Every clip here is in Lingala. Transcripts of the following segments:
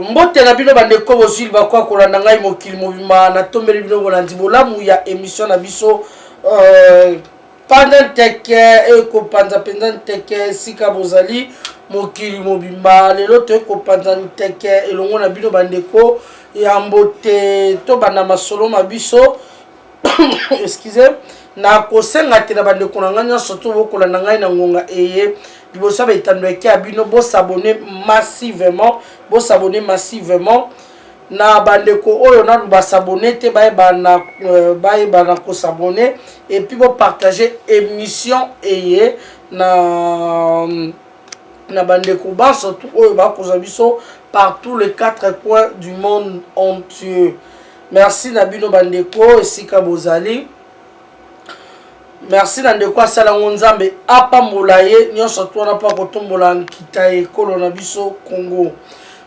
mbote na bino bandeko bozili bakwa kolanda ngai mokili mobima na tombeli bino bolandi bolamu ya émission na biso pendant teke ekopanza pendant teke sika bozali mokili mobimba lelo to ekopanza teke elongo na bino bandeko ya mbote to bana masolo mabiso excusez na kosenga te na bandeko na nganya surtout bokolanda ngai na ngonga eye liboso betando eke abino bo s'abonner massivement na bandeko oyo na ba s'abonner te ba na ko s'abonner et puis bo partager émission eye na bandeko ba surtout oyo ba ko zabiso par tous les 4 coins du monde entier. Merci na bino bandeko esika bozali. Merci Nandeko Asala Nzambe apambola ye nyonso twana pa kotombola nkita ekolo na biso Congo.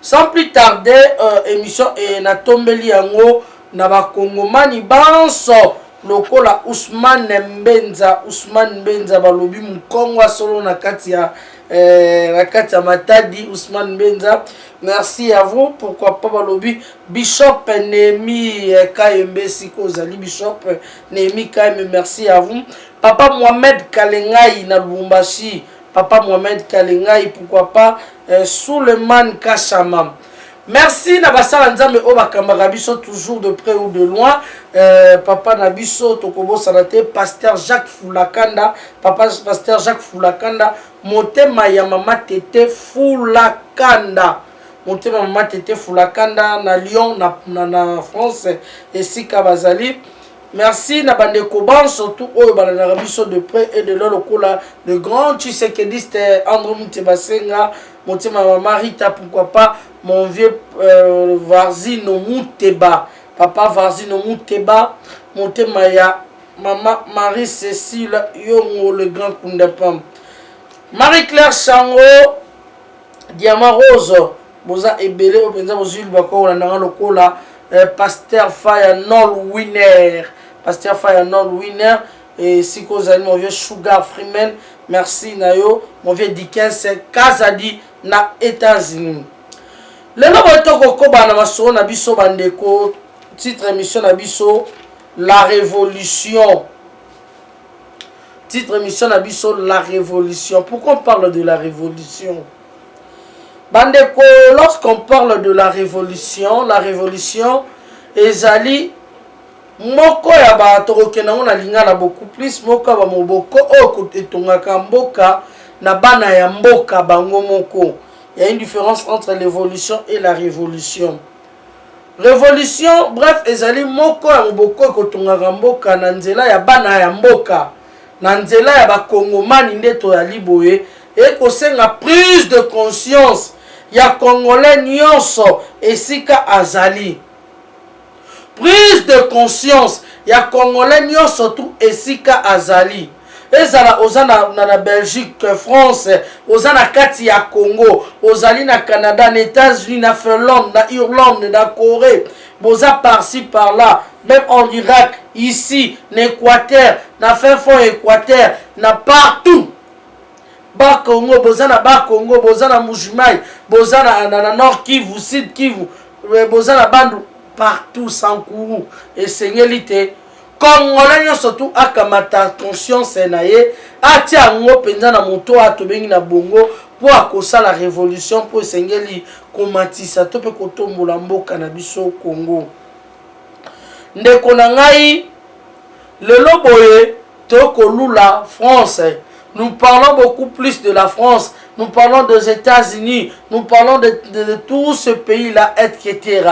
Sans plus tarder émission et na tombeli yango na ba Kongomani banso lokola Ousmane Mbenza balobi mukongo solo na kati ya Matadi Ousmane Mbenza. Merci à vous. Pourquoi pas balobi Bishop Nemi Kayembe siko zali Bishop Nemi Kayembe, merci à vous. Papa Mohamed Kalengai na Lubumbashi, Papa Mohamed Kalengai, pourquoi pas Suleiman Kachama. Merci na basala nzambe o bakambaka biso toujours de près ou de loin. Papa Nabiso Tokobo Sanate, Pasteur Jacques Foulakanda, Papa Pasteur Jacques Foulakanda, motema ya mama Tete Foulakanda. Motema mama Tete Foulakanda na Lyon na France et sika bazali. Merci na bandeko ban surtout oyo balana biso de près et de loin lokola le grand Tshisekediste André Mutebasenga, motema mama Rita, pourquoi pas mon vieux Varzino Muteba, papa Varzino Muteba, motema ya mama Marie Cécile Yongo le grand Kundapam, Marie-Claire Chango, Diamant Rose, boza ebele openza bozuli bako na lokola Pasteur Fire Nol Winner, Pasteur Fire Nol Winner et siko zali mon vieux Sugar Freeman, merci nayo mon vieux Dickens Kazadi na États-Unis. Lelo botoko koba na masoro na biso bandeko, titre émission na biso La Révolution. Titre émission na biso La Révolution. Pourquoi on parle de la Révolution? Bandeko, lorsqu'on parle de la révolution ezali moko ya bato okena na lingala beaucoup plus moko ba moboko o etongaka mboka na bana ya mboka bango moko. Il y a une différence entre l'évolution et la révolution. Révolution, bref, ezali moko ya moboko ekotongaka mboka na nzela ya bana ya mboka, na nzela ya bakongomani ndeto ya liboye ekosenga prise de conscience ya Congolais nyonso esika azali. Prise de conscience ya Congolais nyonso tout esika azali. Ezala ozana na Belgique, France, ozana kati ya Congo, ozali na Canada, na États-Unis, na Finlande, na Irlande, na Corée, boza par-ci par-là, même en Irak, ici, en Équateur, na fin fond Équateur, na partout. Bas Congo, bozana Bas Congo, bozana Mujimai, bozana na Nord Kivu, Sud Kivu, bozana Bandu, partout sans courroux. Et Seignelité, Congolais surtout akamata conscience naye, atia ngo penza na moto atobengi na bongo, pour akosa la révolution, pour Seigneli komatisa, tope kotombola mboka na biso Congo. Ndeko na ngai, lelo boye, toko lula France. Nous parlons beaucoup plus de la France, nous parlons des États-Unis, nous parlons de tout ce pays-là, etc.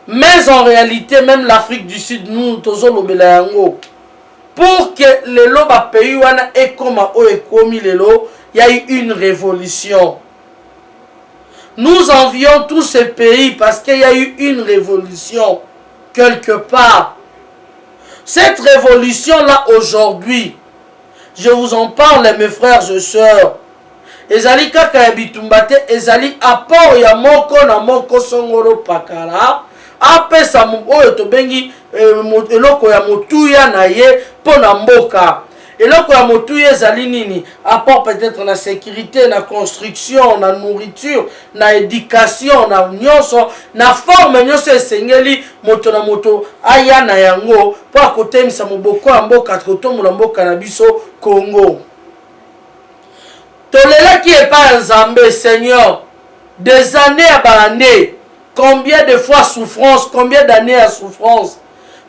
Mais en réalité, même l'Afrique du Sud, nous, pour que le loba pays wana et comme il y a eu une révolution. Nous envions tous ces pays parce qu'il y a eu une révolution quelque part. Cette révolution-là aujourd'hui, je vous en parle, mes frères et sœurs. Ezali kaka ya bitumbate, ezali apport ya moko na moko songolo pakala. Apesa oyo tobengi eloko ya motuya na ye pona mboka. eloko ya motu ezali nini apport peut-être na sécurité na construction na nourriture na éducation na nyonso na forme nyonso esengeli moto na moto aya na yango po akotemisa moboko ya mboka kotombola mboka na biso Congo. Tolelaki epai Nzambe Seigneur des années à baande, combien de fois souffrance, combien d'années à souffrance.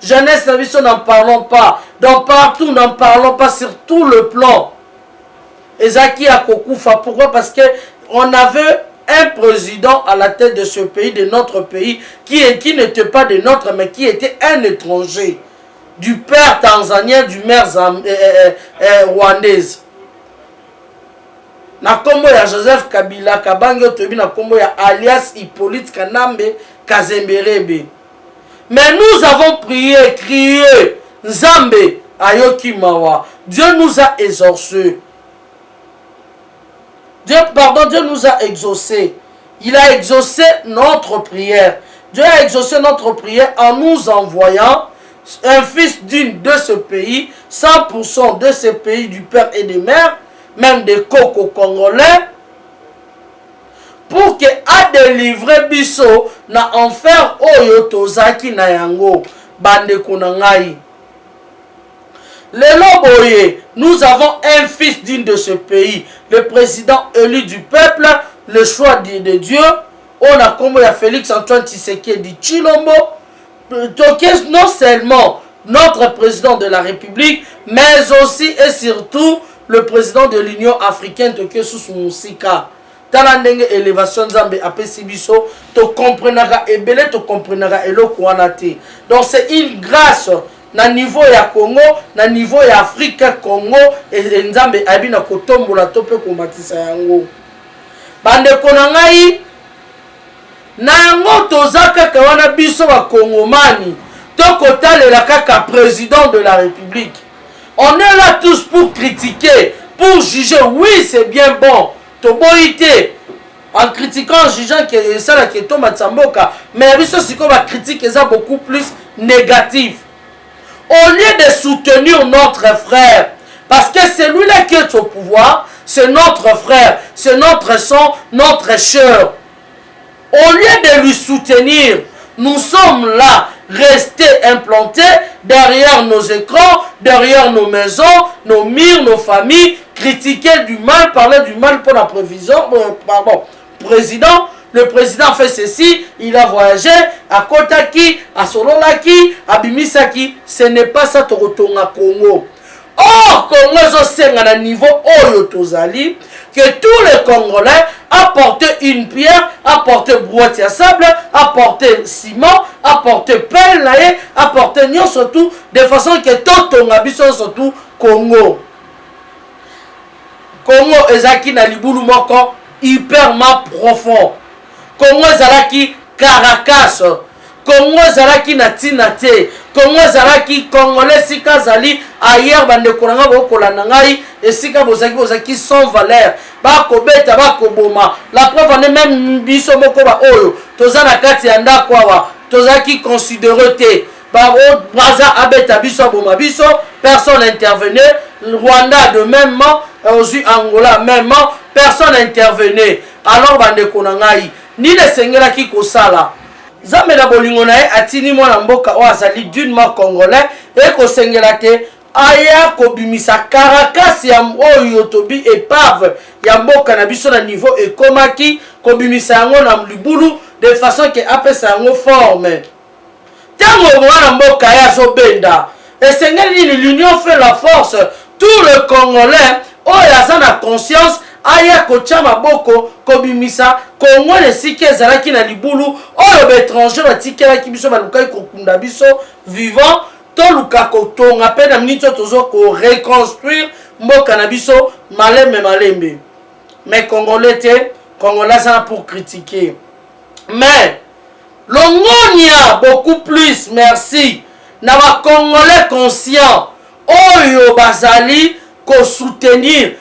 Jeunesse na biso n'en parlons pas, donc partout n'en parlons pas, sur tout le plan. Ezaki Akokufa, pourquoi? Parce que on avait un président à la tête de ce pays, de notre pays, qui n'était pas de notre, mais qui était un étranger, du père tanzanien, du mère rwandaise. Na kombo ya Joseph Kabila Kabange Tobi na kombo ya alias Hippolyte Kanambe Kazemberebe. Mais nous avons prié, crié, Nzambe ayoki mawa. Dieu nous a exaucés. Dieu nous a exaucés. Il a exaucé notre prière. Dieu a exaucé notre prière en nous envoyant un fils d'une de ce pays, 100% de ce pays du père et des mères, même des cocos congolais, pour que a délivré biso na enfer oyo tozaki na yango bande konangai. Lelo boye, nous avons un fils digne de ce pays, le président élu du peuple, le choix de Dieu. On a comme Félix Antoine Tshisekedi Tshilombo, non seulement notre président de la République, mais aussi et surtout le président de l'Union africaine Tokyo Susumunsika. Talandenge élévation Nzambe apesi biso to comprenara ebele to comprenara eloko wana te. Donc c'est une grâce na niveau ya Congo, na niveau ya Afrique Congo et Nzambe abi na kotombola to pe komatisa yango. Bande konangai na yango tozaka ka wana biso ba Kongomani to kotalela kaka président de la République. On est là tous pour critiquer, pour juger. Oui, c'est bien bon. Toboïté. En critiquant, en jugeant que ça qui tombe à Tsamboka. Mais biso siko ba critique ça beaucoup plus négatif. Au lieu de soutenir notre frère, parce que c'est lui-là qui est au pouvoir, c'est notre frère, c'est notre sang, notre chair. Au lieu de lui soutenir, nous sommes là, restés implantés derrière nos écrans, derrière nos maisons, nos murs, nos familles, critiquer du mal, parler du mal pour la président. Le président fait ceci, il a voyagé à Kotaki, à Sololaki, à Bimisaki. Ce n'est pas ça ton retour à Congo. Or, Congo est à un niveau Oyotozali, que tous les Congolais apportent une pierre, apportent boîte à sable, apportent ciment, apportent pelle, apportent nion surtout, de façon que tout ton habitant surtout Congo. Congo ezaki na libulu moko hyper profond. Congo ezalaki Caracas. Congo ezalaki na tina te. Congo ezalaki Congolais sika zali ailleurs bande kolanga bokolanda ngai esika bozaki sans valeur. Bako beta bako boma. La preuve en est même biso moko ba oyo. Toza na kati ya ndako awa. Tozaki considéré te. Ba o braza abeta biso boma biso, personne intervenait. Rwanda de même, aussi Angola même, personne intervenait. Alors bande konangai ni le sengela ki kosala. Zambe na bolingo na ye atini mwana mboka o azali d'une ma congolais et ko sengela te aya ko bimisa Caracas ya oyo tobi épave ya mboka na biso na niveau ekomaki ko bimisa yango na libulu de façon que apesa yango forme. Tango mwana mboka ya so benda esengeli l'union fait la force. Tout le Congolais oyo na conscience aya kotia maboko kobimisa Congo le sike ezalaki na libulu oyo bétranger batikelaki biso balukai kokunda biso vivant toluka kotonga pe na minute tozo ko reconstruire mboka na biso malembe. Mais Congolais te Congolais ça pour critiquer. Mais longonia beaucoup plus merci na ba Congolais conscients oyo bazali ko soutenir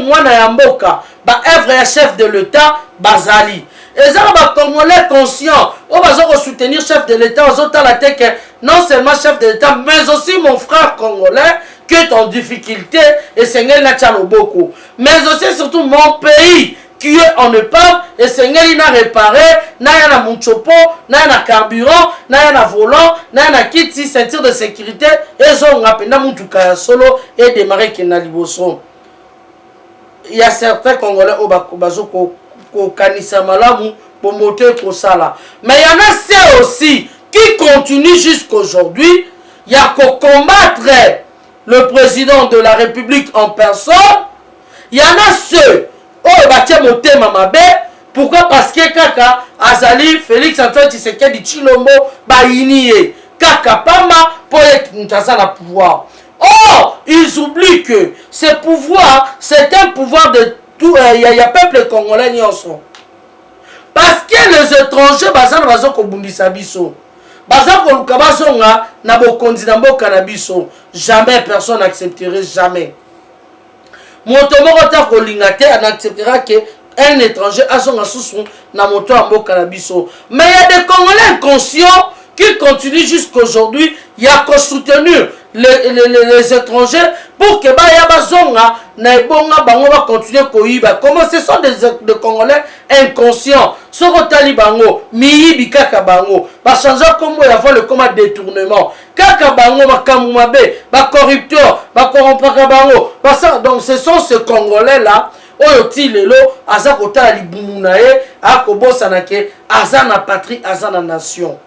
mwana ya mboka ba œuvre ya chef de l'État bazali ezala ba Congolais conscient o bazoko soutenir chef de l'État ozota la tête non seulement chef de l'État mais aussi mon frère congolais qui est en difficulté et Seigneur n'a pas beaucoup. Mais aussi surtout mon pays qui est en épave et Seigneur il a réparé, n'a rien à mon chopo, n'a rien à carburant, n'a rien à volant, n'a rien à kit, ceinture de sécurité et ils ont appelé mon tukaya solo et démarrer qu'il n'a liboso. Il y a certains Congolais au bazo ko kanisa malamu pour monter pour ça là. Mais il y en a ceux aussi qui continuent jusqu'aujourd'hui. Il y a qu'à combattre le président de la République en personne. Il y en a ceux oh batia moté mamabe. Pourquoi? Parce que kaka azali Félix Antoine Tshisekedi Tshilombo bainié kaka pama pour être la pouvoir. Or, ils oublient que ce pouvoir, c'est un pouvoir de tout. Il y a peuple congolais ni en son. Parce que les étrangers, bazan bazo ko bundisa biso. Bazan ko lukabazo nga na bokondi na mboka na biso. Jamais personne n'accepterait, jamais. Motomo ta ko lingate n'acceptera que un étranger a son assouson na moto en mboka na biso. Mais il y a des Congolais inconscients qui continuent jusqu'aujourd'hui. Il y a qu'à soutenir les étrangers pour que baya bazonga na ebonga bango va continuer koyiba. Comment ce sont des Congolais inconscients. Soko tali bango miyibi kaka bango ba changer comme il y a le coma détournement kaka bango makambu mabe ba corrupteur ba corrompaka bango parce donc ce sont ces Congolais là oyo ti lelo aza kotala libumu na ye akobosana ke aza na patrie aza na nation.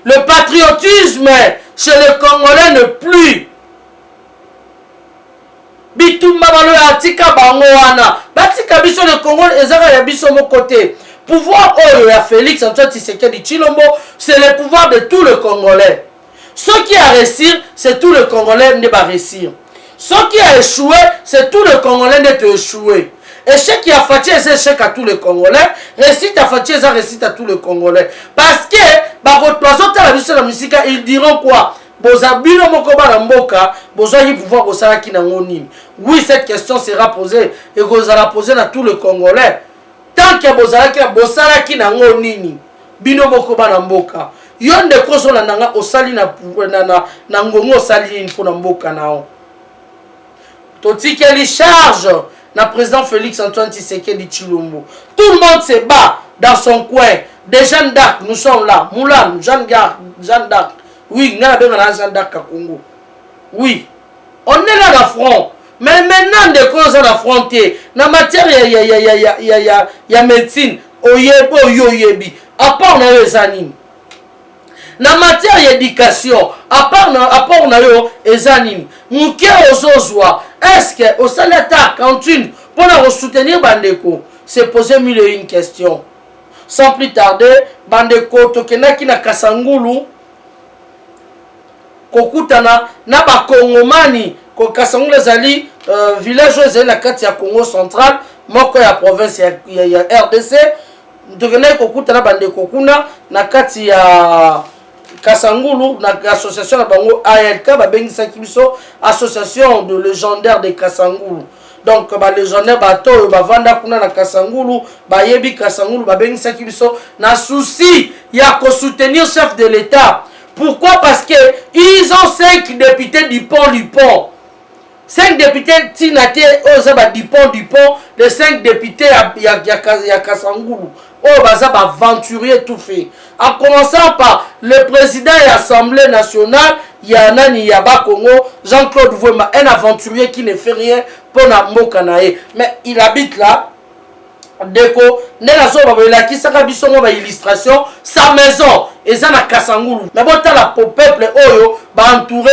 Le patriotisme chez les Congolais ne plus. Bitumba balo atika bango wana. Batika biso le Congo ezaka ya biso mo côté. Pouvoir oyo ya Félix Antoine Tshisekedi Tshilombo, c'est le pouvoir de tout le Congolais. Ceux qui a réussi, c'est tout le Congolais ne va réussir. Ceux qui a échoué, c'est tout le Congolais ne peut échouer. Échec qui a fatigué, c'est échec à tous les Congolais. Réussite à fatigué, c'est réussite à tous les Congolais. Parce que, par votre place, la musique, ils diront quoi? Bozabino mokoba na mboka, bozoyi pouvoir bosala ki na ngoni. Oui, cette question sera posée et bozala poser à tous les Congolais. Tant que bosala ki na ngoni, bino mokoba na mboka. Yonde koso na nanga osali na ngongo osali ni na mboka nao. Totiki li charge na président Félix Antoine Tshisekedi Tshilombo. Tout le monde se bat dans son coin. Des Jeanne d'Arc, nous sommes là. Moulin, Jeanne d'Arc. Oui, nous avons Jeanne d'Arc à Congo. Oui, on est là dans le front. Mais maintenant, des causes à l'affronter. Dans la matière, il y a médecine. Oyebi. À part les animes. Dans la matière d'éducation, à part les animes. Mouké Ozozwa. Est-ce que au salaire cantine pour soutenir Bandeko? C'est poser mille et une questions. Sans plus tarder, Bandeko Tokenaki na Kasangulu. Kokutana na ba Kongomani ko Kasangulu ezali village ezali na kati ya Congo central moko ya province ya RDC. Tokenaki kokutana Bandeko kuna na kati ya Kasangulu na association na bango ALK babengisaki biso association de légendaires de Kasangulu. Donc ba légendaire bato bavanda kuna na Kasangulu bayebi Kasangulu babengisaki biso na souci ya ko soutenir chef de l'État. Pourquoi? Parce que ils ont 5 députés du pont. 5 députés Tinate Ozaba Dupont, les 5 députés ya Kasangulu. Oh, baza aventurier tout fait. En commençant par le président de l'Assemblée nationale, Yanani Yaba Congo, Jean-Claude Vouema, un aventurier qui ne fait rien pour Namboka Nae. Mais il habite là. Deko, qui s'est illustration, sa maison, et ça na Kasangulu. Mais bon, la peuple oyo, entouré,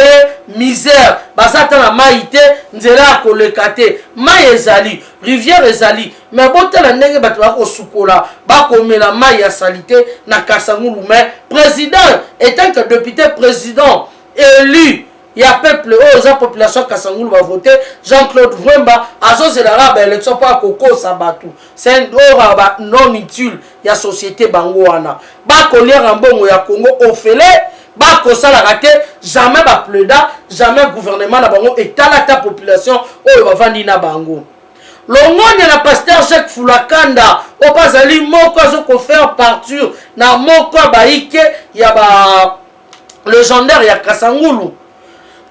misère, basata na maïté, nzela kolekate, maï ezali, rivière ezali. Mais bon, la nenge batwa ko sukola, bako mela maï ya salité na Kasangulu. Mais président, étant que député président élu, il y a peuple, la population Kasangulu va voter. Jean-Claude Vouemba, Azos et l'arabe, élection pas Koko Sabatou. C'est un aura non utile. Il y a société Bangoana. Bako lire en bon, il y a Congo Ofele. Bako Salarate, jamais ba pleda, jamais gouvernement na Bango et ta population, il va vendre na Bango. L'ongone na pasteur Jacques Fulakanda, au Bazali, moko azoko faire partir, na moko baike, il y a ba légendaire, il y a Kasangulu.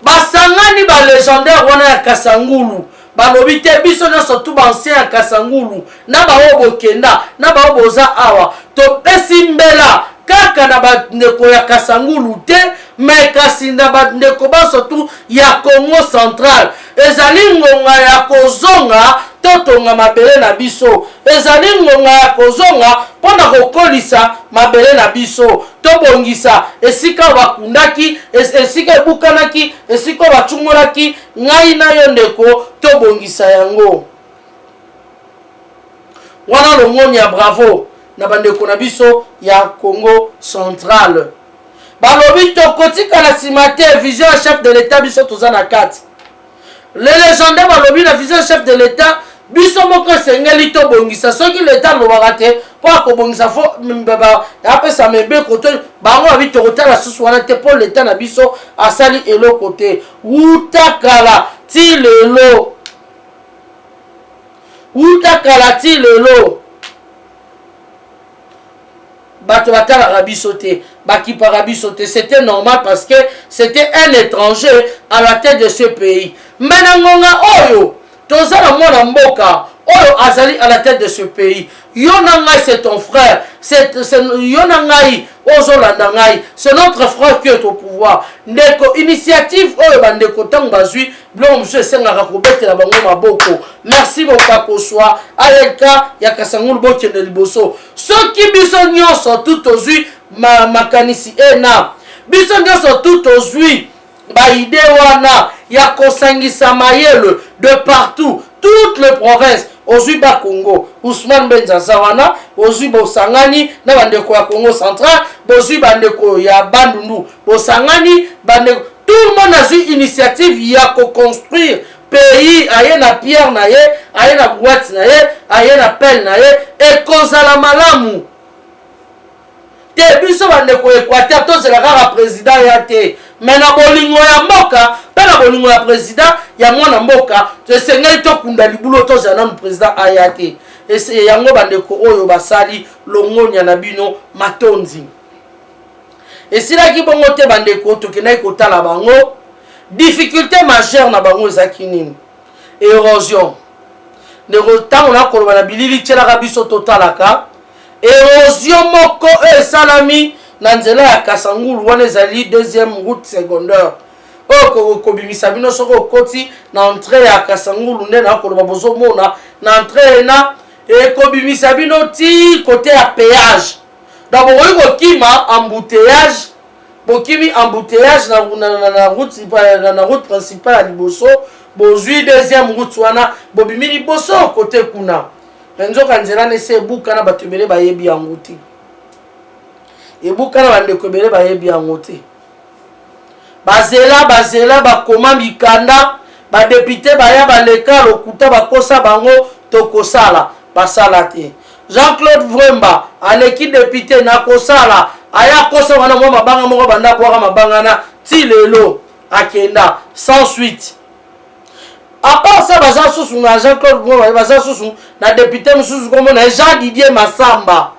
basangani ba légendaire wana ya Kasangulu balobi te biso nyonso tu bancien ya Kasangulu na bao bokenda na bao boza awa topesi mbela kaka na bandeko ya Kasangulu te me kasi na bandeko baso tu ya Congo Central ezali ngonga ya kozonga totonga mabele na biso ezali ngonga ya kozonga mpona kokolisa mabele na biso tobongisa esika bakundaki esika ebukanaki esika bacungolaki ngai na yo ndeko tobongisa yango wana longoni ya bravo na bandeko na biso ya Congo Central balobi tokotika na nsima te vision ya chef de l'état biso toza na kati le légendaire balobi na vision ya chef de l'état biso moko esengeli tobongisa soki l'état alobaka te mpo akobongisa fo apesa mebeko to bango babi tokotala susu wana te mpo l'état na biso asali eloko te wutakala ti lelo wutakala ti lelo bato batalaka biso te bakipaka biso te c'était normal parce que c'était un étranger à la tête de ce pays mais na ngonga oyo toza na mwana mboka oyo azali à la tête de ce pays yo na ngai c'est ton frère yo na ngai ozolanda ngai c'est notre frère qui est au pouvoir ndeko initiative oyo bandeko ntango bazwi biloko mosusu esengaka kobetela bango maboko merci bokakoswa aleka ya Kasangulu bokende liboso soki biso nyonso tu tozwi makanisi ena biso nyonso tu tozwi baide wana ya kosangisa mayele de partout toutes les provinces ozwi ba Congo Ousmane Benzaza wana ozwi bosangani na bandeko ya Congo Central bozwi bandeko ya Bandundu bosangani bandeko tout le monde a eu initiative ya construire pays aye na pierre na ye aye na boîte na ye aye na pelle na ye ekozala malamu te biso bandeko Équateur tozela kaka président ya te mais na bolingo ya mboka mpe na bolingo ya président ya mwana mboka tosengeli tokunda libulo tozala nanu président aya te yango bandeko oyo basali longonia na bino matondi esilaki bongo te bandeko tokendaki kotala bango difficulté majeure na bango ezalaki nini érosion ndeko ntango nakoloba na bilili tielaka biso totalaka érosion moko esalami na nzela ya Kasangulu wana ezali deuxième route secondaire oyo kobimisa bino soki okoti na entrée ya Kasangulu nde nakoloba bozomona na entrée ena ekobimisa bino ti côté ya péage donc bokoki kokima embouteillage bokimi embouteillage na route principale ya liboso bozwi deuxième route wana bobimi liboso côté kuna na nzoka nzela nese ebuka na bato ebele bayebi yango te ebuka na bandeko ebele bayebi yango te bazela bakoma mikanda badepute baya baleka lokuta bakosa bango tokosala basala te Jean-Claude Vremba aleki député na kosala aya kosa wana mwa mabanga moko banda bwaka mabanga na ti lelo akenda sans suite à part ça baza susu na Jean-Claude Vremba baza susu na député mususu komo na Jean Didier Massamba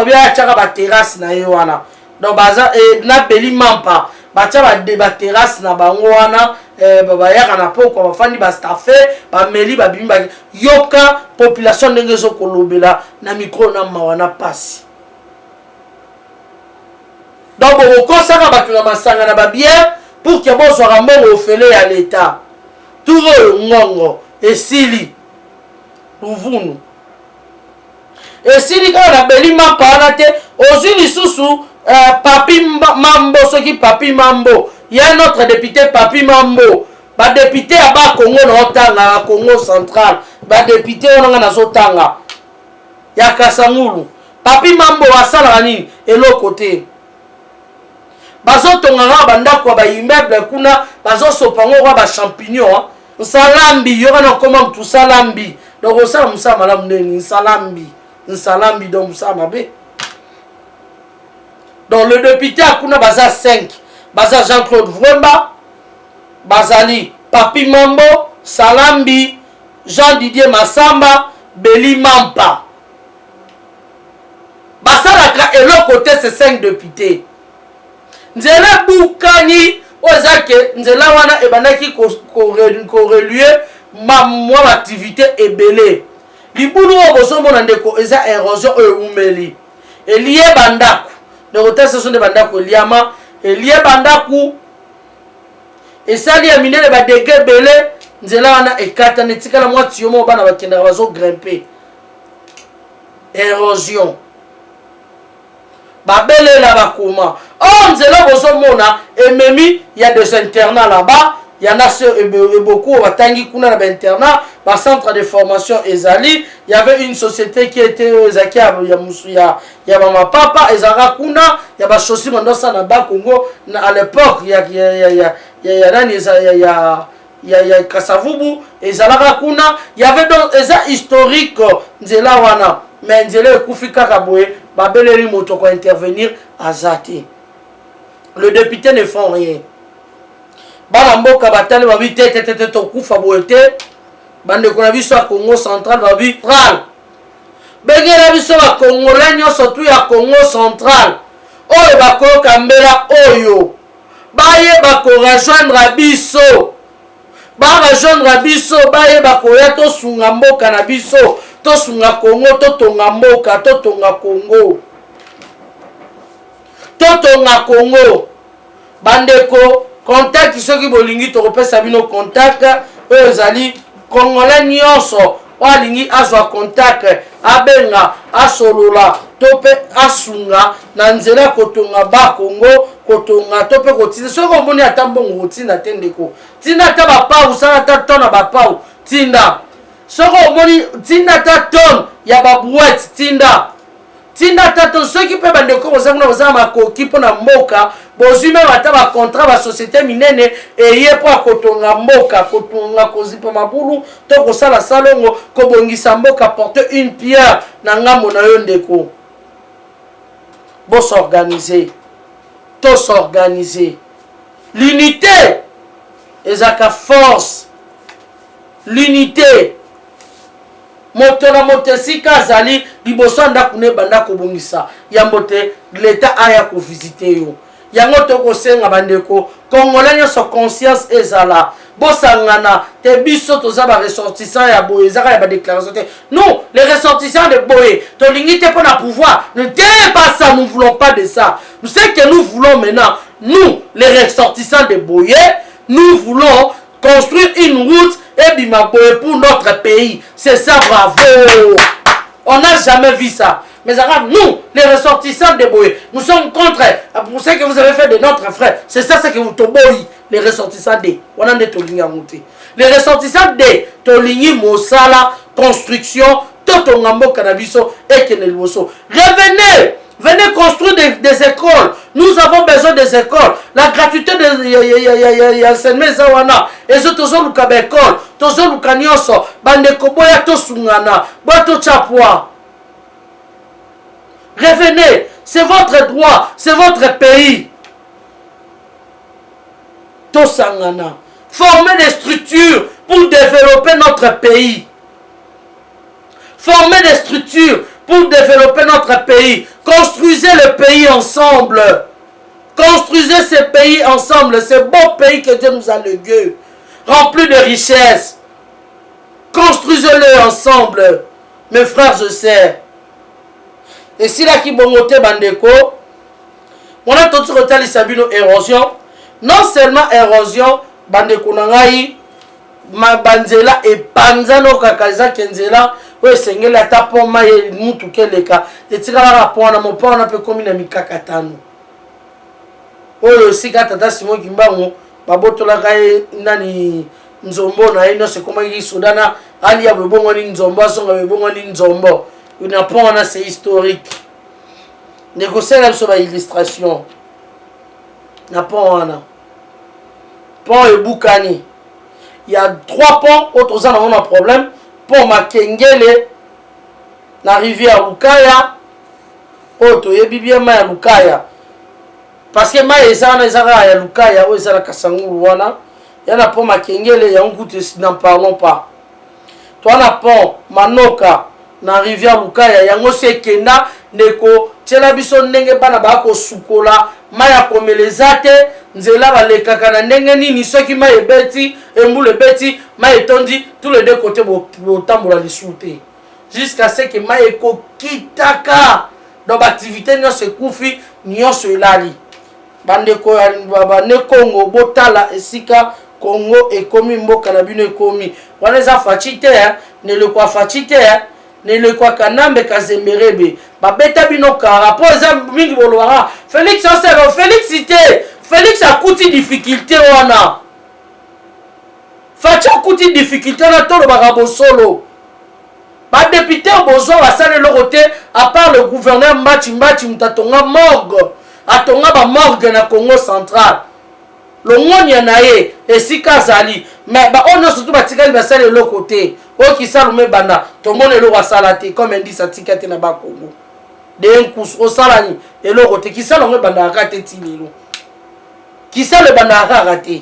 bia achaka ba terrasse na ye wana donc baza na Beli Mampa bacha ba terrasse na bango wana bayaka na poko bafandi ba staffé ba meli ba bimba yoka population ndenge zo kolobela na micro na mawana pasi donc bokosaka bato na masanga na ba bien pour que bozwaka mbongo ofele ya l'état tout ngongo esili luvunu esili kaka na Beli Mampa wana te ozwi lisusu Papi Mambo soki Papi Mambo il y a notre député Papi Mambo ba député ya ba Congo na otanga Congo Central ba député onanga na zotanga ya Kasangulu Papi Mambo asala nini eloko te bazotonga bandako ba immeuble kuna bazosopango kwa ba champignon nsalambi yoka na koma mtu salambi donc osala musala malamu ndeni nsalambi donc musala mabe. Donc le député akuna baza 5 baza Jean-Claude Vremba bazali Papi Mambo Salambi Jean Didier Massamba Beli Mampa basalaka eloko te ces 5 députés nzela bukani ozake nzela wana ebandaki korelue moi activité ebele libulu oyo bozomona ndeko eza érosion oyo umeli elie bandaku ndeko te ce sont des bandaku eliama elie bandaku esali ya minene badege ebele nzela wana ekata netikala mwa tiyo mo bana bakendaka bazogrimpe érosion babelela bakoma or nzela bozomona ememi ya des internats là-bas yana beaucoup batangi kuna na internat ba centre de formation ezali il y avait une société qui était ezaki ya mama papa ezaka kuna ya ba chaussures mondosa na ba Congo à l'époque ya nani ya Kasavubu ezalaka kuna il y avait donc eza historique nzela wana mais nzela ekufika kaboye babeleli moto ko intervenir azate le député ne font rien bana mboka batali babi tete tokufa boye te bandeko na biso ya Congo central babi central bengela biso bakongolais nyonso tu ya Congo central oyo bakoyoka mbela oyo bayeba korejoindre biso barejoindre biso bayeba koya tosunga mboka na biso tosunga Congo totonga mboka totonga Congo bandeko contact soki bolingi tokopesa bino contact oyo ezali congolais nyonso oalingi azwa contact abenga asolola to mpe asunga na nzela kotonga ba Congo kotonga to mpe kotinda soki omoni ata mbongo kotinda te ndeko tinda ata bapau sala ata tona bapau tinda soki omoni tinda ata tone ya babrouette tinda tato soki mpe bandeko bozanguna bozala makoki mpo na mboka bozwi meme ata bacontrat basociété minene eye mpo akotonga mboka kotonga kozipa mabulu to kosala salongo kobongisa mboka porte une pierre na ngambo na yo ndeko bosorganize tosorganize l'unité ezaka force l'unité moto na moto esika azali liboso ndako ne banda kobongisa yambo te leta aya kovisite yo yango tokosenga bandeko congolais nyonso conscience ezala bosangana te biso toza baressortissants ya boye ezaka ya badéclaration te non les ressortissants de boye tolingi te mpo na pouvoir ne t'es pas ça, nous voulons pas de ça. Nous ce que nous voulons maintenant, nous les ressortissants de boye, nous voulons construire une route et bimaboye pour notre pays. C'est ça, bravo. On n'a jamais vu ça. Mais alors, nous, les ressortissants de Boye, nous sommes contre pour ce que vous avez fait de notre frère. C'est ça, c'est que vous toboyi, les ressortissants de. On a des toligni à monter. Les ressortissants de Toligni Mosala, construction, Totongambo Canabiso et Kenelboso. Revenez! Venez construire des écoles. Nous avons besoin des écoles. La gratuité de l'enseignement Zawana. Et ce tozo lukabe école. Tozo lukanyoso. Bande koboya to sungana. Boto chapwa. Revenez. C'est votre droit. C'est votre pays. To sangana. Former des structures pour développer notre pays. Former des structures pour développer notre pays. Construisez le pays ensemble. Construisez ce pays ensemble. Ce beau pays que Dieu nous a légué. Rempli de richesses. Construisez-le ensemble. Mes frères et sœurs. Et si là qui bongote bandeko, on a tout retali sabino érosion. Non seulement érosion, bandeko nangai, ma banzela et panzano kakaza kenzela. Oui, c'est que la tapon maille mutu keleka. Et tu vas rapporter na mon père na pe comme na mikakatano. Oh le sika tata Simon Kimbango, baboto la kai nani nzombo na ino c'est comment il Sudana ali ya bebongo ni nzombo songa bebongo ni nzombo. Il n'a pas on a c'est historique. Négocier là sur la illustration. N'a pas on a. Pont et Boukani. Il y a 3 ponts, autres en ont un problème. Pont Makengele, la rivière Lukaya, Oto, Yebibia Maya Lukaya. Parce que Maya Ezana Ezara ya Lukaya, ou Ezara Kasangou, wana. Il y a un pont Makengele, il y a un goût, n'en parlons pas. Toi, la pont Manoka, la rivière Lukaya, il y a un aussi Kena, Neko, Tchela Bison Nenge Banabako Sukola, Maya Komelezate, nzela balekaka na ndenge nini soki mai ebeti embula ebeti mai etondi tous les deux côtés botambola lisusu te jusqu'à ce que mai ekokitaka donc baactivité nyonso ekufi nyonso elali bandeko bane Congo botala esika Congo ekomi mboka na bino ekomi wana eza faci te nelekwa faci te nelekwa kanambe kazemberebe babeta bino kara po eza mingi bolobaka Félix osero Félix te Félix akuti difficulté wana faci akuti difficulté wana tolobaka bosolo badepute bozwa basala eloko te à part le gouverneur Mbati mutatonga morgue atonga bamorgue na Congo central longonia na ye esika azali mais baoyo nyonso tu batikali basala eloko te oyo kisalume banda tomona eloko asala te comme indice atika te na bakongo de nkusu osalani eloko te kisala ngo bandaka te ti lelo kisala bandaka kaka te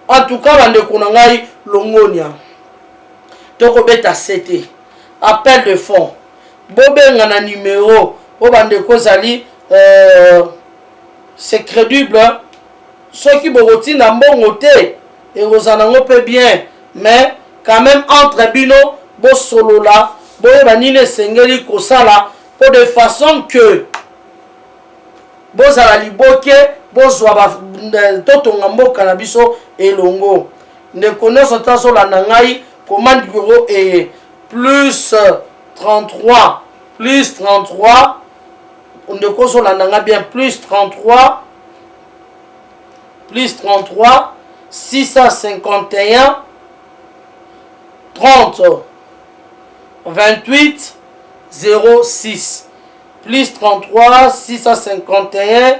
en tout cas bandeko na ngai longonia tokobeta sete appel de fonds bobenga na numéro o bandeko zali c'est crédible soki bokotinda mbongo te ekozala nango mpe bien mais quand même entre bino bosolola boyeba nini esengeli kosala po de façon que bozala liboke bozwa totonga mboka na biso elongo ndeko nyonso tazolanda ngai commande numéro est plus 33 ndeko ozolanda ngai bien plus 33 651 30 28 06 plus 33 651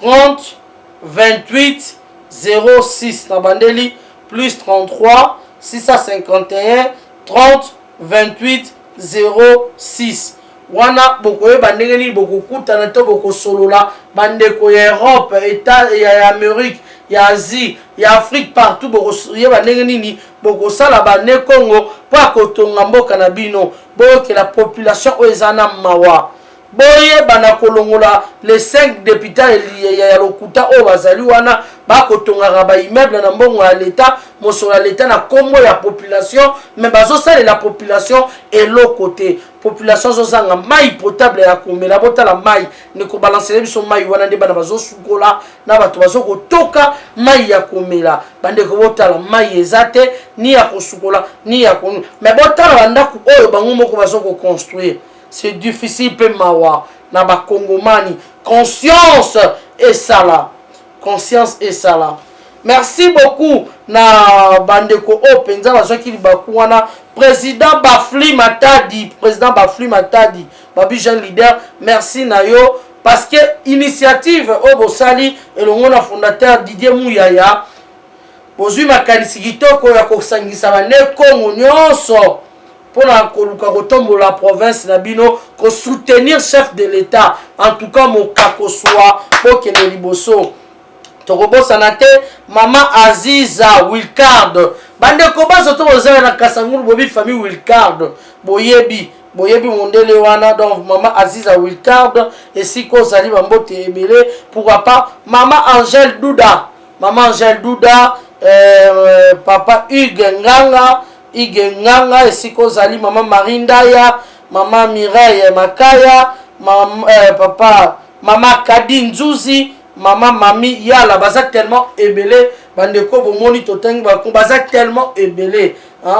30 28 06 na bandeli plus 33 651 30 28 06 wana bokoyeba ndenge nini bokokutana to bokosolola bandeko ya Europe eta ya Amérique ya Asie ya Afrique partout bokoyeba ndenge nini bokosala bane Congo po akotonga mboka na bino boyokela population oyo eza na mawa boyeba na kolongola les 5 députés ya lokuta oyo bazali wana bakotongaka baimmeuble na mbongo ya leta mosolo ya leta na kombo ya population mais bazosalela population eloko te population zozanga mai potable ya komela botala mai nekobalansele biso mai wana nde bana bazosukola na bato bazokotoka mai ya komela bandeko botala mai eza te ni ya kosukola ni ya komela mais botala bandako oyo bango moko bazokoconstruire c'est difficile pe mawa na bakongomani conscience esala merci beaucoup na bandeko o penza bazwaki libaku wana président Bafli Matadi babi jeune leader merci na yo parce que initiative o bosali elongo na fondateur Didier Muyaya bozwi makanisi kitoko ya kosangisa bane Kongo nyonso pona koluka kotombola province na bino ko soutenir chef de l'état en tout cas mokako soa pokende liboso tokobosana te mama Aziza Wilcard bandeko bazo to bozala na Kasangulu bobi famille Wilcard boyebi mondele wana donc mama Aziza Wilcard esiko zali bambote ebele pourquoi pas mama Angèle Douda papa Hugues Nganga esiko zali mama Marindaya mama Mireille Makaya mama Kadi Nzuzi mama mami yala baza tellement ebele bandeko bomoni totangi baza tellement ebele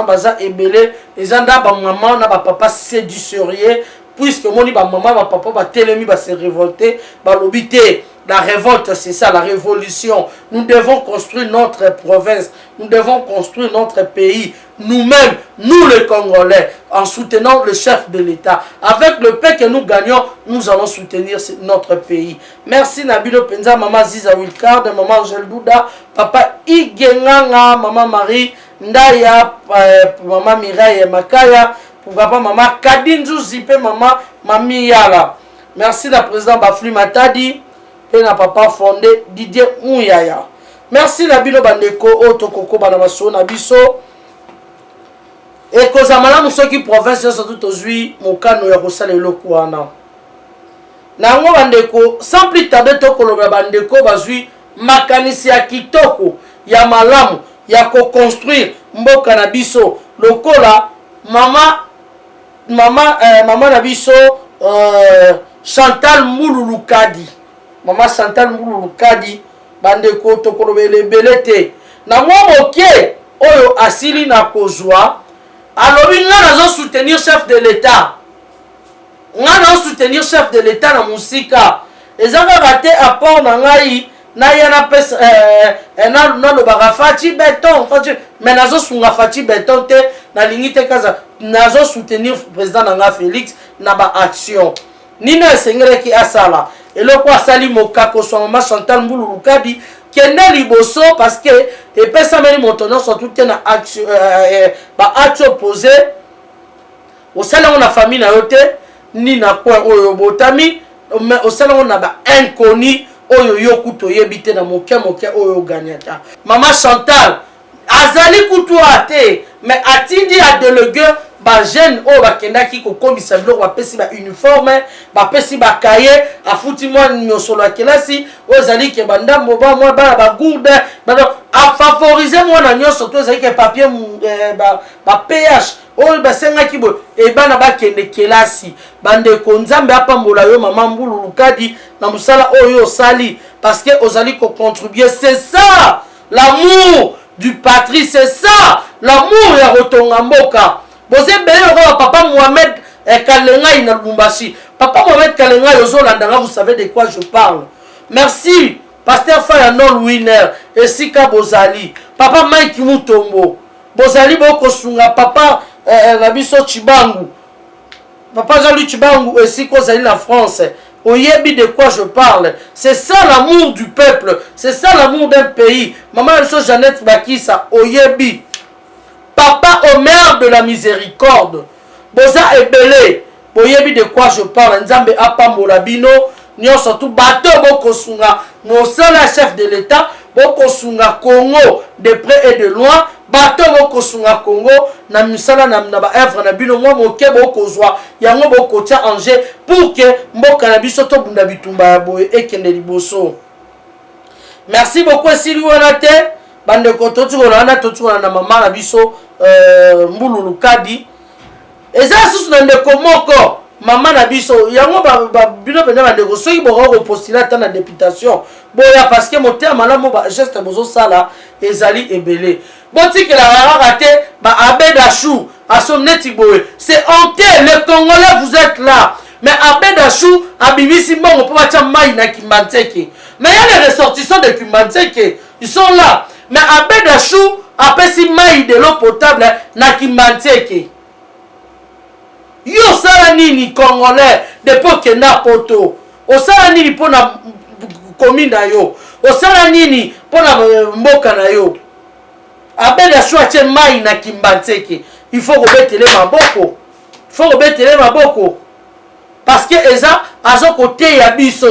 baza ebele ezanda ba maman na ba papa séduiserier puisque moni ba maman ba papa ba telemi ba se révolter ba lobité. La révolte, c'est ça, la révolution. Nous devons construire notre province. Nous devons construire notre pays. Nous-mêmes, nous les Congolais, en soutenant le chef de l'État. Avec le paix que nous gagnons, nous allons soutenir notre pays. Merci Nabilo Penza, maman Ziza Wilcard, maman Angèle Douda, papa Igenganga, maman Marie Ndaya, maman Mireille Makaya, papa maman Kadinzu Zipe, maman Mami Yala. Merci la présidente Bafli Matadi. Et na papa fondé Didier Muyaya. Merci na bino bandeko otokoko bana baso na biso. Et kozamala musoki province surtout tozui mokano ya kosala eloko wana. Na ngo bandeko sans plus tarder tokoloba bandeko bazui makanisi ya kitoko ya malamu ya ko construire mboka na biso lokola mama na biso Chantal Mbululu Kadi. Mama Chantal Mbululu Kadi bandeko tokolobele belete na mwa moke oyo asili na kozwa alobi nga nazo soutenir chef de l'état, nga nazo soutenir chef de l'état na musika ezaka kate apport na ngai na yana pesa na lobaka faci beton mais nazo sunga faci beton te na lingi te kaza nazo soutenir président na nga Félix na ba action nino esengereki asala eloko asali mokako so mama Chantal Mbululu Kadi kende liboso parce que epesa meni motono surtout te na action ba action posé au salon na famille na yote ni na kwa oyo botami mais au salon na ba inconnu oyo yokuto yebite na moke oyo gagnata mama Chantal azali kutu ate mais atindi a délégué ba jeune o bakendaki ko komisa biloko bapesi ba uniforme bapesi ba cahier afuti mwa nyosolo ya kelasi ozali ke bandambo ba mwa ba gourde a favoriser mwana nyoso to ezali ke papier ba PH oyo basengaki bo e bana bakende kelasi bandeko nzambe apambola yo mama Mbululu Kadi na musala oyo sali parce que ozali ko contribuer. C'est ça l'amour du patrie, c'est ça l'amour ya rotonga mboka. Boze bele ko papa Mohamed Kalenga ina Lubumbashi. Papa Mohamed Kalenga yozolandanga, vous savez de quoi je parle. Merci Pasteur Faya Non Winner et Sika Bozali. Papa Mike Mutombo. Bozali boko sunga papa Nabiso Chibangu. Papa Jean-Louis Chibangu et Siko Zali la France. Oyebi de quoi je parle. C'est ça l'amour du peuple. C'est ça l'amour d'un pays. Maman Jeannette Bakissa. Oyebi. Papa Omer de la miséricorde. Boza ebele. Oyebi de quoi je parle. Nzambe apambola bino. Nyon surtout bateau boko sunga. Mon seul chef de l'État. Boko sunga Congo. De près et de loin. Bateau boko sunga Congo. Na misala na ba œuvre na bino mo moke boko zwa. Yango boko tia en jeu. Pour que mboka na biso to bunda bitumba ya boye ekende liboso. Merci beaucoup Sili Wanate. Bande ko toti ko na toti ko na mama na biso Mbululu Kadi. Eza susu na ndeko moko mama na biso yango ba bino pena bande ko soki boko postulat na députation. Boya parce que moteur malamu ba geste bozo sala ezali ebele. Boti que la raté ba Abedachou à son netiboé. C'est honteux les Congolais vous êtes là. Mais Abedachou abibisi mbongo po bacha mai na Kimbanteke. Mais il y a les ressortissants de Kimbanteke, ils sont là. Mais Abedachou apesi mai de l'eau potable na Kimbanteke. Yo sala nini Congolais depuis que na poto. O sala nini pona commune na yo. O sala nini pona mboka na yo. Abedachou ache mai na Kimbanteke. Il faut remettre les maboko. Il faut remettre les maboko. Parce que Eza, à son côté,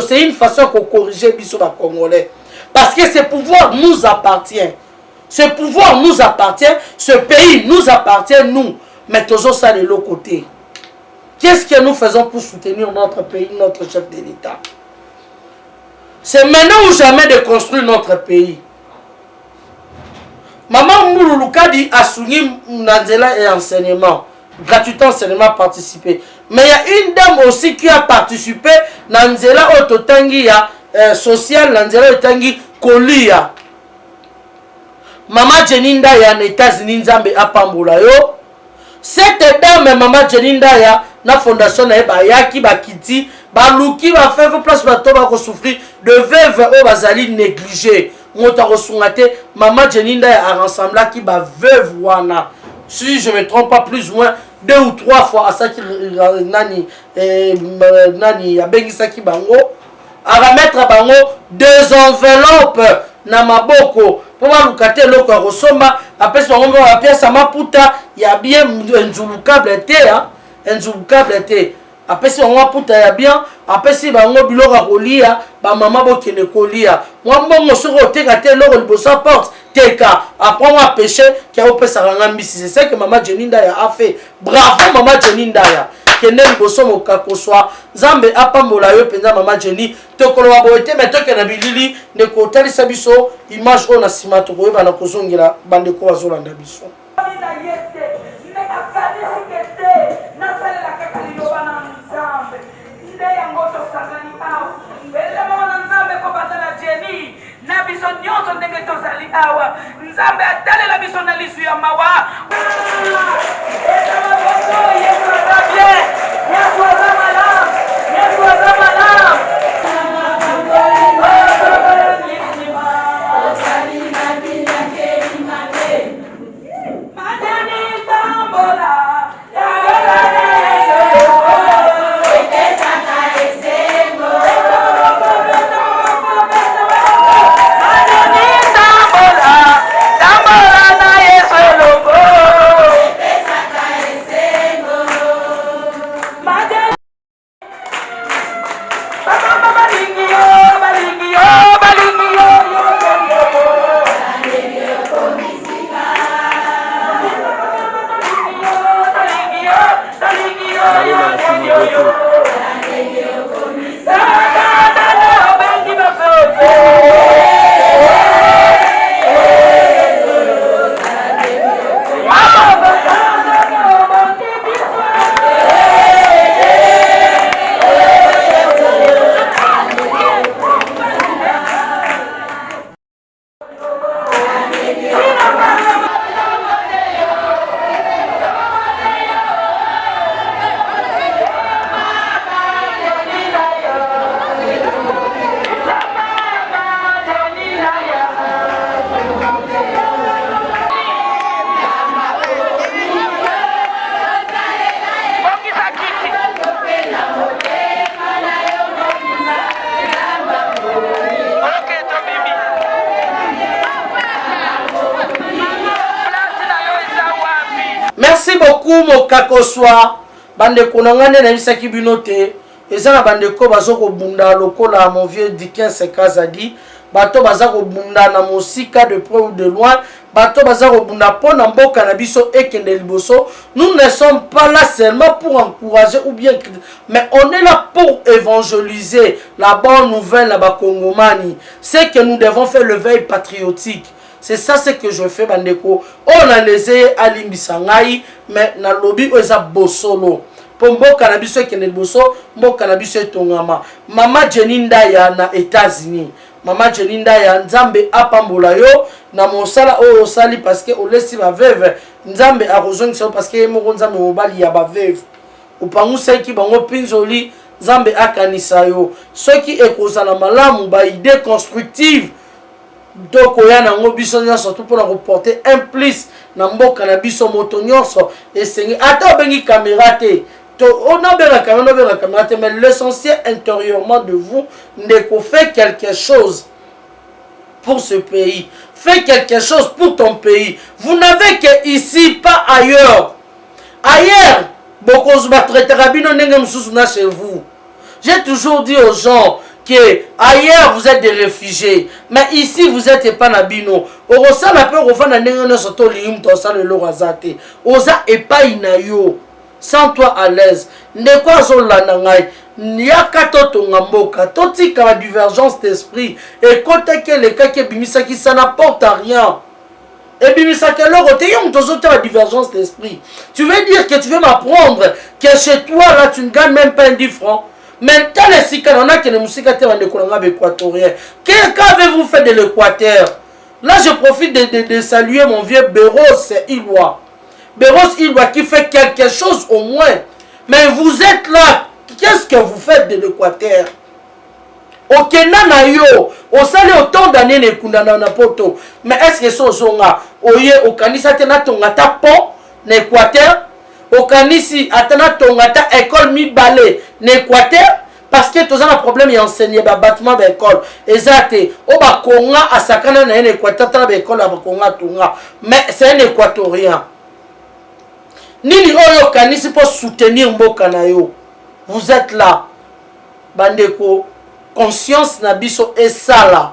c'est une façon de corriger biso ba Congolais. Parce que ce pouvoir nous appartient. Ce pouvoir nous appartient. Ce pays nous appartient, nous. Mais toujours ça de l'autre côté. Qu'est-ce que nous faisons pour soutenir notre pays, notre chef de l'État? C'est maintenant ou jamais de construire notre pays. Maman Mbululu Kadi a souligné Nanzela et enseignement. Gratuitement enseignement participé. Mais il y a une dame aussi qui a participé dans Nzela Ototangi social, Nzela Ototangi Kolia. Maman Jeninda ya na États-Unis Nzambe apambola yo. Cette dame Maman Jeninda ya na fondation na ba yaki ba kiti ba luki ba faire place ba to ba ko souffrir de veuve o bazali négligé. Mota ko sungate Maman Jeninda ya a rassemblé qui ba veuve wana. Si je ne me trompe pas, plus ou moins 2 ou 3 fois à ça qui nani a bengisaki bango à remettre bango 2 enveloppes na maboko pour malukate loko ya kosomba apesi bango ba pièce maputa ya bien nzulukable te nzulukable te apesi bango maputa ya bien apesi bango biloko ya kolia ba mama bokende kolia mwa mbongo soko oteka te loko liboso porte teka apprends à pêcher qui a opé sa rangambisi. C'est ça que maman Jeninda a fait. Bravo maman Jeninda. kende liboso mokakoswa nzambe apambola yo penza mama Jenny tokoloba boyete mais tokena bilili ndeko otalisa biso image oyo na nsima tokoyeba na kozongela bandeko bazolanda biso. na biso nyonso ndenge tozali awa nzambe atalela biso na lisu ya mawa Yesu aza bien, Yesu aza malamu, Yesu aza malamu. Merci beaucoup mokakoswa bandeko nangane na bisaki binote ezana bandeko bazoko bunda lokola mon vieux Dickens Kazadi bato bazako bunda na mosika de près ou de loin bato bazako bunda pona mboka na biso ekende liboso. Nous ne sommes pas là seulement pour encourager ou bien mais on est là pour évangéliser la bonne nouvelle à Bakongomani. C'est que nous devons faire le veille patriotique. C'est ça ce que je fais bandeko. On a les alimbisangai mais na lobby oza bosolo. Po mboka na biso ekende liboso, mboka na biso etongama. Mama Jenny Ndaya na États-Unis. Mama Jenny Ndaya nzambe apambola yo na mosala oyo osali parce que olesi ba veuve nzambe akozongisa parce que moko nzambe mobali ya ba veuve. Opangusa ki bango pinzoli nzambe akanisa yo. Soki ekozala malamu ba idée constructive donc il y a un biso surtout pour reporter un plus na mboka na biso moto nyonso et c'est ata bengi caméra te on a bien la caméra mais l'essentiel intérieurement de vous n'est qu'on fait quelque chose pour ce pays, fais quelque chose pour ton pays. Vous n'avez que ici, pas ailleurs. Ailleurs beaucoup se battre rabino nenge mususu na chez vous. J'ai toujours dit aux gens que ailleurs vous êtes des réfugiés, mais ici vous êtes pas nabino. Orosa la peur au fana nenge no soto lium to sa le lorazate. Oza e pa inayo. Sans toi à l'aise. Ne quoi zo la nangai. Niaka toto ngamboka. Toti ka divergence d'esprit. Et quand que les cas qui bimisa qui ça n'apporte à rien. Et bimisa que l'or te yom tozo ta divergence d'esprit. Tu veux dire que tu veux m'apprendre que chez toi là tu ne gagnes même pas 10 francs. Maintenant, les Sikanana qui ne musika te de Kolanga équatorien. Qu'avez-vous fait de l'Équateur? Là, je profite de saluer mon vieux Béros Ilois. Béros Ilois qui fait quelque chose au moins. Mais vous êtes là. Qu'est-ce que vous faites de l'Équateur? Au Kenya na yo, au sali autant d'années ne kundana na poto. Mais est-ce que so zonga oye au kanisa tena tonga ta pont n'Équateur? Au kanisi atana tonga ta école mi balé n'Équateur parce que tous un problème et enseigner ba bâtiment ba école exact au ba konga asakana na Équateur ta ba école ba konga tonga mais c'est un équatorien nini oyo kanisi pour soutenir mboka na yo. Vous êtes là bandeko conscience na biso esala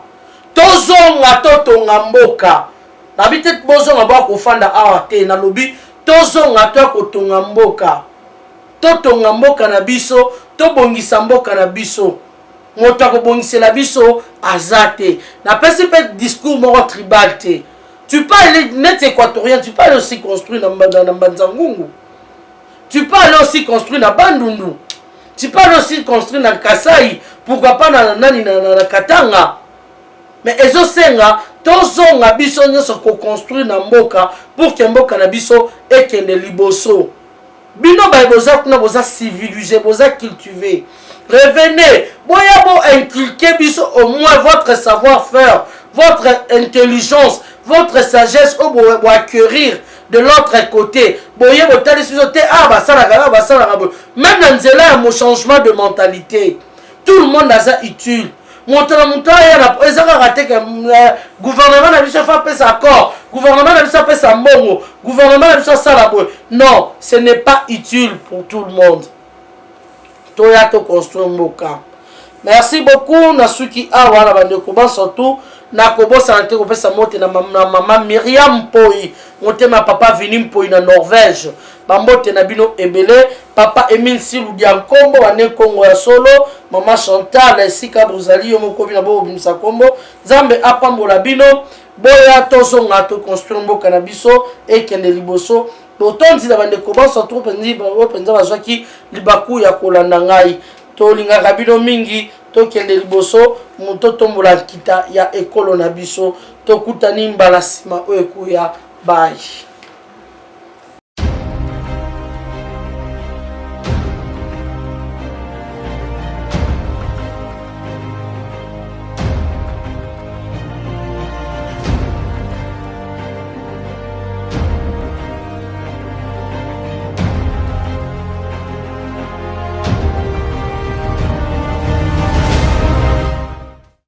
tozonga totonga mboka na bitete bozonga ba ko fanda awa te na lobi tozonga to kotonga mboka totonga mboka na biso tobongisa mboka na biso moto akobongisela biso azate na pesi pe discours moko tribal te. Tu peux aller net équatorien, tu peux aller aussi construire dans Banzangungu. Tu peux aller aussi construire dans Bandundu. Tu peux aller aussi construire dans Kasai. Pourquoi pas dans Katanga. Mais ezo senga tozonga biso nyonso ko construire na mboka pour que mboka na biso ekende liboso. Bino ba boza kuna boza civilisé, boza cultivé. Revenez, boya bo inculquer biso au moins votre savoir-faire, votre intelligence, votre sagesse au bo acquérir de l'autre côté. Boya bo tali sote ba sala même dans nzela ya mon changement de mentalité. Tout le monde a ça utile. Monta ya ezaka raté que gouvernement na biso fa pesa accord, gouvernement na biso pesa mbongo, gouvernement na biso sala boy. Non, ce n'est pas utile pour tout le monde. Toya to construire mboka. Merci beaucoup nasuki awa na bande ko surtout na ko bosa te ko pesa mote na maman Myriam Poi, mote ma papa Vini Poi na Norvège. Bambote na bino ebele papa Emile Siludia Nkombo wane Kongo ya solo maman Chantal esika bozali yo moko bina bo bimisa kombo Nzambe apambola bino boya tozonga to construire mboka na biso ekende liboso totonzi na bande ko bosa trop penzi ba penza bazwaki libaku ya kolanda ngai to linga bino mingi to kende liboso moto tombola kita ya ekolo na biso to kutani mbala sima o ekuya bye.